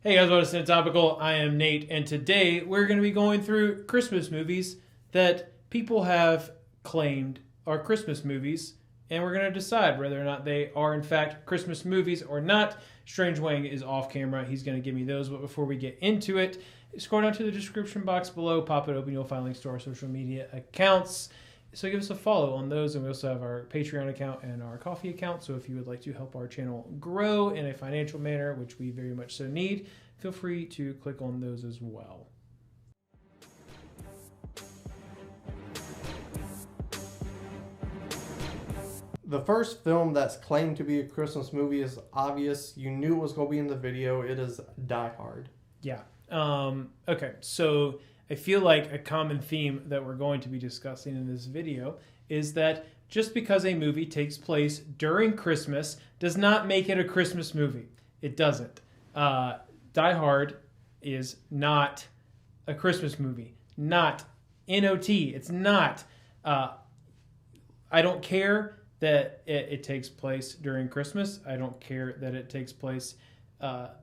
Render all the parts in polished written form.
Hey guys, welcome to Topical. I am Nate, and today we're going to be going through Christmas movies that people have claimed are Christmas movies, and we're going to decide whether or not they are in fact Christmas movies or not. Strange Wang is off camera. He's going to give me those, but before we get into it, scroll down to the description box below, pop it open, you'll find links to our social media accounts. So give us a follow on those, and we also have our Patreon account and our Coffee account. So if you would like to help our channel grow in a financial manner, which we very much so need, feel free to click on those as well. The first film that's claimed to be a Christmas movie is obvious. You knew it was going to be in the video. It is Die Hard. Yeah. Okay, so I feel like a common theme that we're going to be discussing in this video is that just because a movie takes place during Christmas does not make it a Christmas movie. It doesn't. Die Hard is not a Christmas movie. Not. N-O-T. It's not. I don't care that it takes place during Christmas. I don't care that it takes place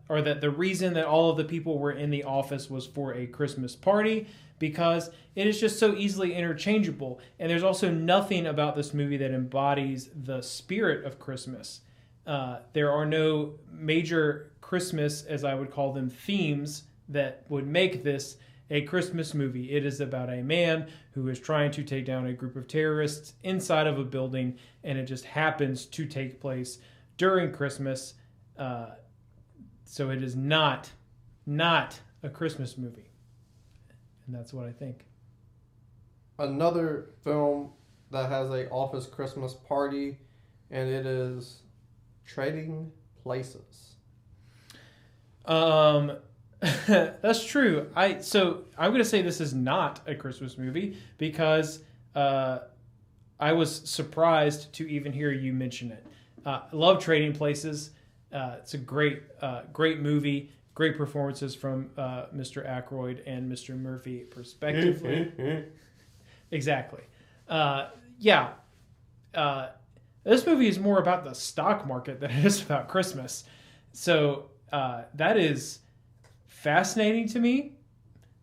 or that the reason that all of the people were in the office was for a Christmas party, because it is just so easily interchangeable. And there's also nothing about this movie that embodies the spirit of Christmas. There are no major Christmas, as I would call them, themes that would make this a Christmas movie. It is about a man who is trying to take down a group of terrorists inside of a building, and it just happens to take place during Christmas. So it is not a Christmas movie. And that's what I think. Another film that has a office Christmas party, and it is Trading Places. That's true. So I'm going to say this is not a Christmas movie because I was surprised to even hear you mention it. I love Trading Places. It's a great movie. Great performances from Mr. Aykroyd and Mr. Murphy, respectively. Exactly. This movie is more about the stock market than it is about Christmas. So that is fascinating to me.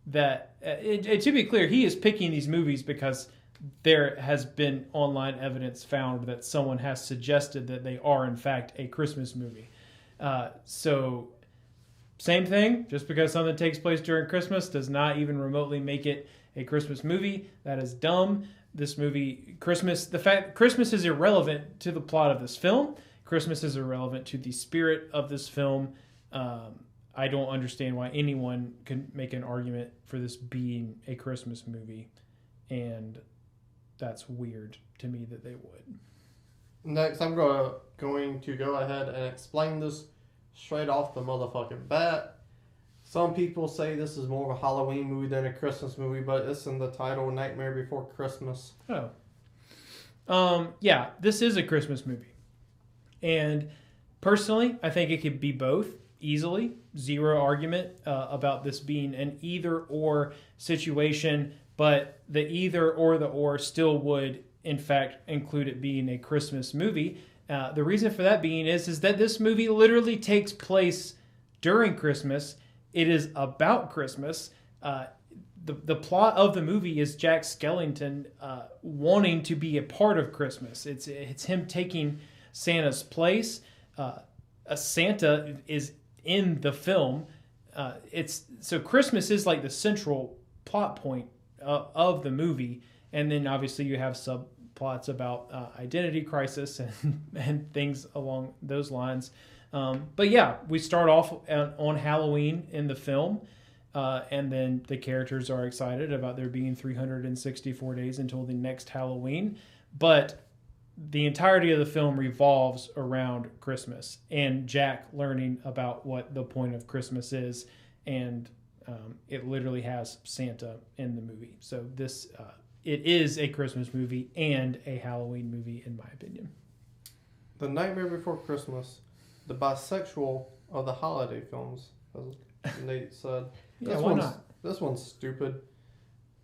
That to be clear, he is picking these movies because there has been online evidence found that someone has suggested that they are in fact a Christmas movie. So same thing, just because something takes place during Christmas does not even remotely make it a Christmas movie. That is dumb. This movie, the fact Christmas is irrelevant to the plot of this film. Christmas is irrelevant to the spirit of this film. I don't understand why anyone can make an argument for this being a Christmas movie, and that's weird to me that they would. Next, I'm going to go ahead and explain this straight off the motherfucking bat. Some people say this is more of a Halloween movie than a Christmas movie, but it's in the title, Nightmare Before Christmas. Yeah, this is a Christmas movie. And personally, I think it could be both easily. Zero argument about this being an either-or situation, but the either or the or still would in fact include it being a Christmas movie. The reason for that being is that this movie literally takes place during Christmas. It is about Christmas. The plot of the movie is Jack Skellington wanting to be a part of Christmas. It's him taking Santa's place. A Santa is in the film. So Christmas is like the central plot point of the movie. And then obviously you have subplots about identity crisis and things along those lines. But yeah, we start off on Halloween in the film, and then the characters are excited about there being 364 days until the next Halloween. But the entirety of the film revolves around Christmas and Jack learning about what the point of Christmas is. And it literally has Santa in the movie. So this... it is a Christmas movie and a Halloween movie, in my opinion. The Nightmare Before Christmas, the bisexual of the holiday films, as Nate said. Yeah, why not? This one's stupid,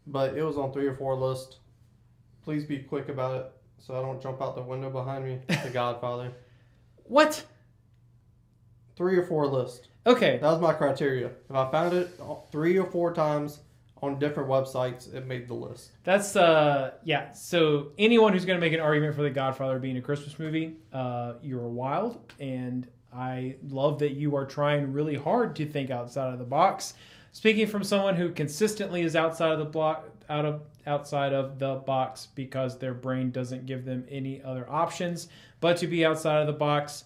but it was on 3 or 4 list. Please be quick about it so I don't jump out the window behind me. The Godfather. What? 3 or 4 list. Okay. That was my criteria. If I found it 3 or 4 times on different websites, it made the list. That's yeah. So anyone who's going to make an argument for The Godfather being a Christmas movie, you're wild, and I love that you are trying really hard to think outside of the box. Speaking from someone who consistently is outside of the box because their brain doesn't give them any other options but to be outside of the box,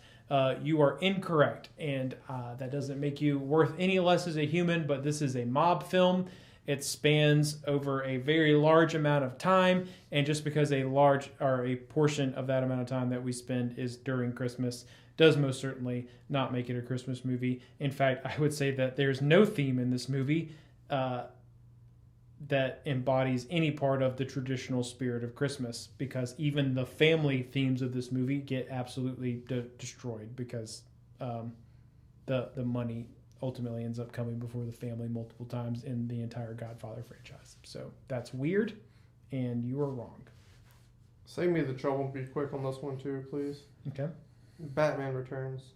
you are incorrect, and that doesn't make you worth any less as a human. But this is a mob film. It spans over a very large amount of time, and just because a portion of that amount of time that we spend is during Christmas does most certainly not make it a Christmas movie. In fact, I would say that there's no theme in this movie that embodies any part of the traditional spirit of Christmas, because even the family themes of this movie get absolutely destroyed because the money ultimately ends up coming before the family multiple times in the entire Godfather franchise. So that's weird, and you are wrong. Save me the trouble. Be quick on this one too, please. Okay. Batman Returns.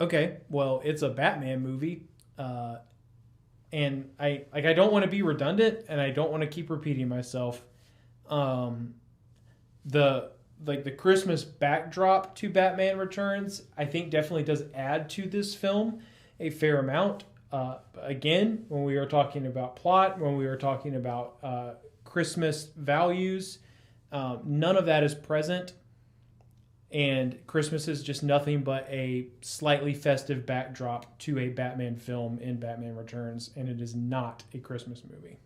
Okay, well, it's a Batman movie, and I don't want to be redundant, and I don't want to keep repeating myself. The Christmas backdrop to Batman Returns, I think definitely does add to this film a fair amount. Again, when we are talking about plot, when we are talking about Christmas values, none of that is present. And Christmas is just nothing but a slightly festive backdrop to a Batman film in Batman Returns, and it is not a Christmas movie.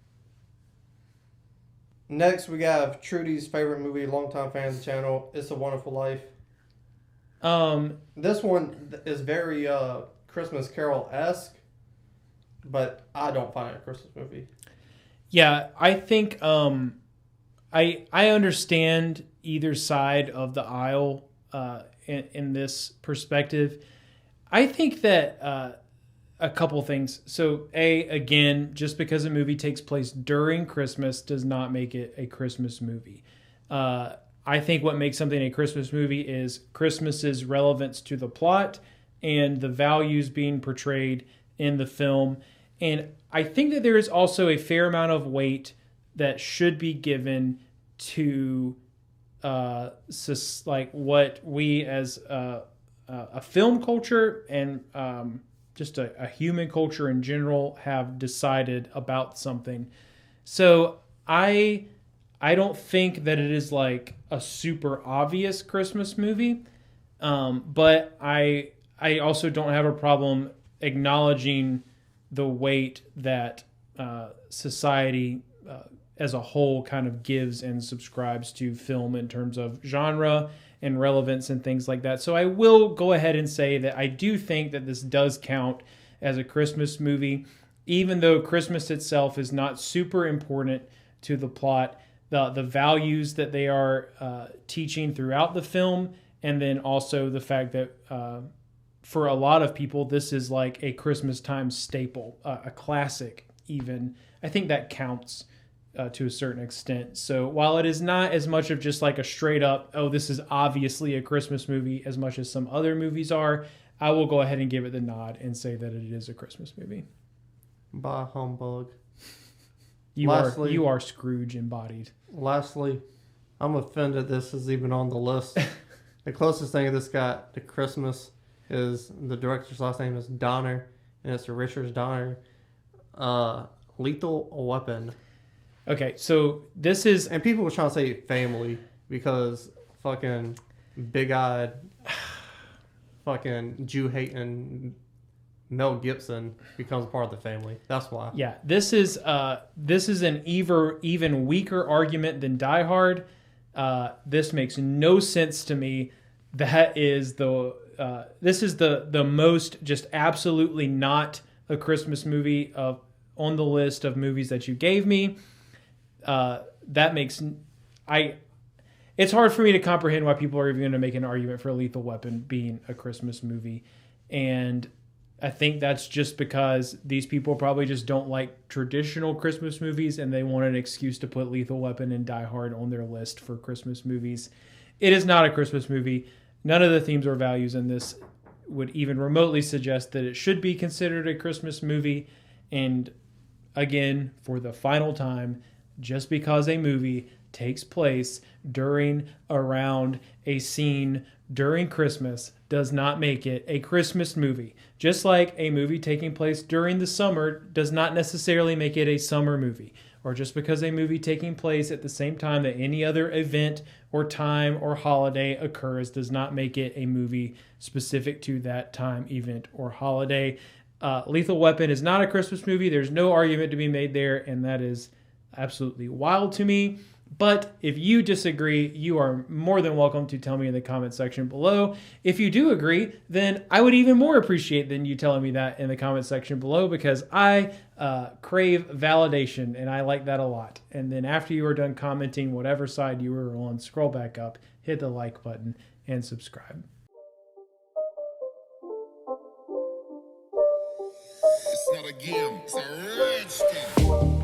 Next, we have Trudy's favorite movie, longtime fan of the channel, It's a Wonderful Life. This one is very Christmas Carol-esque, but I don't find it a Christmas movie. Yeah, I think I understand either side of the aisle in this perspective. I think that a couple things. So, again, just because a movie takes place during Christmas does not make it a Christmas movie. I think what makes something a Christmas movie is Christmas's relevance to the plot and the values being portrayed in the film. And I think that there is also a fair amount of weight that should be given to like what we as a film culture and just a human culture in general have decided about something. So I don't think that it is like a super obvious Christmas movie, but I also don't have a problem acknowledging the weight that society as a whole kind of gives and subscribes to film in terms of genre and relevance and things like that. So I will go ahead and say that I do think that this does count as a Christmas movie, even though Christmas itself is not super important to the plot. The values that they are teaching throughout the film, and then also the fact that for a lot of people, this is like a Christmas time staple, a classic even. I think that counts to a certain extent. So while it is not as much of just like a straight up, oh, this is obviously a Christmas movie as much as some other movies are, I will go ahead and give it the nod and say that it is a Christmas movie. Bah humbug. You are Scrooge embodied. Lastly, I'm offended this is even on the list. The closest thing this got to Christmas is the director's last name is Donner, and it's Richard Donner. Lethal Weapon. Okay, so this is... And people were trying to say family because fucking big-eyed, fucking Jew-hating Mel Gibson becomes part of the family. That's why. Yeah, this is an even weaker argument than Die Hard. This makes no sense to me. That is this is the most just absolutely not a Christmas movie on the list of movies that you gave me. That makes it's hard for me to comprehend why people are even going to make an argument for Lethal Weapon being a Christmas movie. And I think that's just because these people probably just don't like traditional Christmas movies and they want an excuse to put Lethal Weapon and Die Hard on their list for Christmas movies. It is not a Christmas movie. None of the themes or values in this would even remotely suggest that it should be considered a Christmas movie. And again, for the final time, just because a movie takes place during, around a scene during Christmas does not make it a Christmas movie. Just like a movie taking place during the summer does not necessarily make it a summer movie. Or just because a movie taking place at the same time that any other event or time or holiday occurs does not make it a movie specific to that time, event, or holiday. Lethal Weapon is not a Christmas movie. There's no argument to be made there, and that is absolutely wild to me. But if you disagree, you are more than welcome to tell me in the comment section below. If you do agree, then I would even more appreciate than you telling me that in the comment section below, because I crave validation and I like that a lot. And then after you are done commenting, whatever side you were on, scroll back up, hit the like button, and subscribe. It's not a game, it's a rich thing.